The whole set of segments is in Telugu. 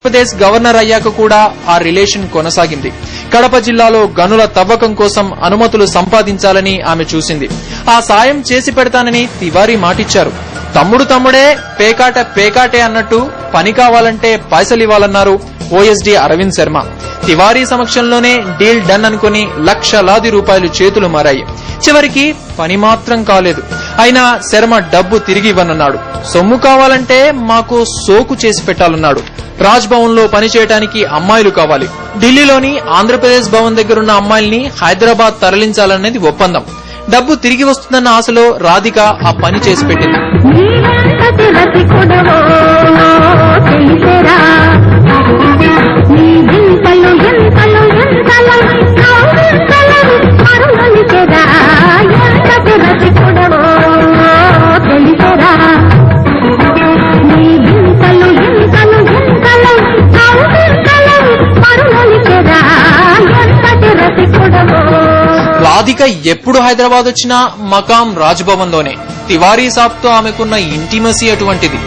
ఆంధ్రప్రదేశ్ గవర్నర్ అయ్యాక కూడా ఆ రిలేషన్ కొనసాగింది. కడప జిల్లాలో గనుల తవ్వకం కోసం అనుమతులు సంపాదించాలని ఆమె చూసింది. ఆ సాయం చేసి పెడతానని తివారీ మాటిచ్చారు. తమ్ముడే పేకాటే అన్నట్టు పని కావాలంటే పైసలివ్వాలన్నారు ఓఎస్డీ అరవింద్ శర్మ. తివారీ సమక్షంలోనే డీల్ డన్ అనుకుని లక్షలాది రూపాయలు చేతులు మారాయి. చివరికి పని మాత్రం కాలేదు. అయినా శర్మ డబ్బు తిరిగి ఇవ్వనన్నాడు. సొమ్ము కావాలంటే మాకు సోకు చేసి పెట్టాలన్నాడు. రాజ్ భవన్ లో పనిచేయడానికి అమ్మాయిలు కావాలి. ఢిల్లీలోని ఆంధ్రప్రదేశ్ భవన్ దగ్గరున్న అమ్మాయిల్ని హైదరాబాద్ తరలించాలనేది ఒప్పందం. డబ్బు తిరిగి వస్తుందన్న ఆశలో రాధిక ఆ పని చేసి పెట్టింది. రాధిక ఎప్పుడు హైదరాబాద్ వచ్చినా మకాం రాజ్ భవన్ లోనే. తివారీ సాబ్ తో ఆమెకున్న ఇంటిమసీ అటువంటిది.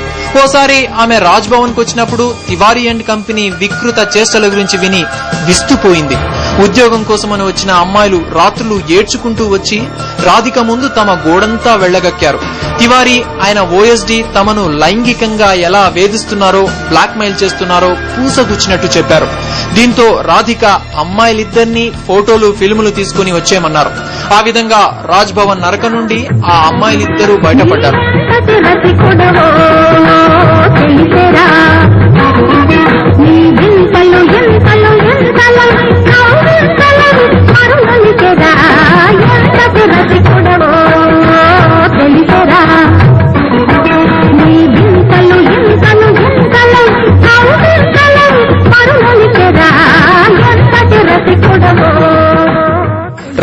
ఓసారి ఆమె రాజ్ భవన్ కు వచ్చినప్పుడు తివారీ అండ్ కంపెనీ వికృత చేష్టల గురించి విని విస్తుపోయింది. ఉద్యోగం కోసమని వచ్చిన అమ్మాయిలు రాత్రులు ఏడ్చుకుంటూ వచ్చి రాధిక ముందు తమ గోడంతా వెళ్లగక్కారు. తివారీ ఆయన ఓఎస్డీ తమను లైంగికంగా ఎలా వేధిస్తున్నారో, బ్లాక్ మెయిల్ చేస్తున్నారో పూసగుచ్చినట్టు చెప్పారు. దీంతో రాధిక అమ్మాయిలిద్దరినీ ఫోటోలు ఫిల్ములు తీసుకుని వచ్చేయమన్నారు. ఆ విధంగా రాజ్ భవన్ నరక నుండి ఆ అమ్మాయిలిద్దరూ బయటపడ్డారు.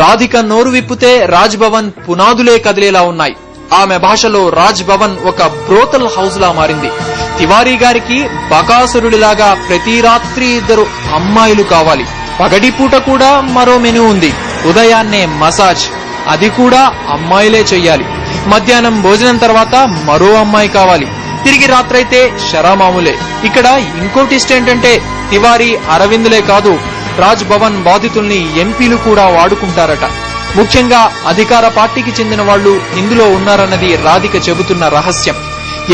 రాధిక నోరు విప్పితే రాజ్ భవన్ పునాదులే కదిలేలా ఉన్నాయి. ఆమె భాషలో రాజ్ భవన్ ఒక బ్రోతల్ హౌస్ లా మారింది. తివారీ గారికి బకాసురుడిలాగా ప్రతి రాత్రి 2 అమ్మాయిలు కావాలి. పగటిపూట కూడా మరో మెనూ ఉంది. ఉదయాన్నే మసాజ్, అది కూడా అమ్మాయిలే చెయ్యాలి. మధ్యాహ్నం భోజనం తర్వాత మరో అమ్మాయి కావాలి. తిరిగి రాత్రైతే శరామాములే. ఇక్కడ ఇంకో ట్విస్ట్ ఏంటంటే తివారీ అరవిందులే కాదు, రాజ్ భవన్ బాధితుల్ని ఎంపీలు కూడా వాడుకుంటారట. ముఖ్యంగా అధికార పార్టీకి చెందిన వాళ్లు ఇందులో ఉన్నారన్నది రాధిక చెబుతున్న రహస్యం.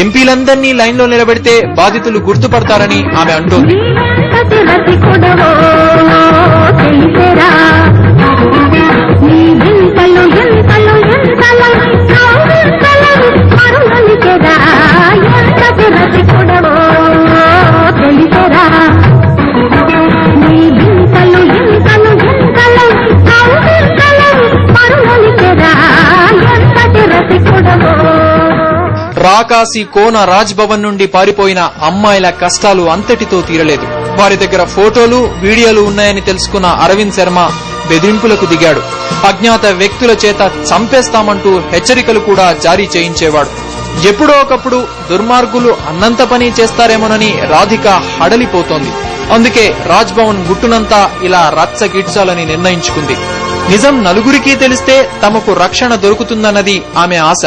ఎంపీలందరినీ లైన్లో నిలబెడితే బాధితులు గుర్తుపడతారని ఆమె అంటోంది. రాకాసి కోన రాజ్ భవన్ నుండి పారిపోయిన అమ్మాయిల కష్టాలు అంతటితో తీరలేదు. వారి దగ్గర ఫోటోలు, వీడియోలు ఉన్నాయని తెలుసుకున్న అరవింద్ శర్మ బెదిరింపులకు దిగాడు. అజ్ఞాత వ్యక్తుల చేత చంపేస్తామంటూ హెచ్చరికలు కూడా జారీ చేయించేవాడు. ఎప్పుడో ఒకప్పుడు దుర్మార్గులు అన్నంత పని చేస్తారేమోనని రాధిక హడలిపోతోంది. అందుకే రాజ్ భవన్ గుట్టునంతా ఇలా రచ్చగిడ్చాలని నిర్ణయించుకుంది. నిజం నలుగురికి తెలిస్తే తమకు రక్షణ దొరుకుతుందన్నది ఆమె ఆశ.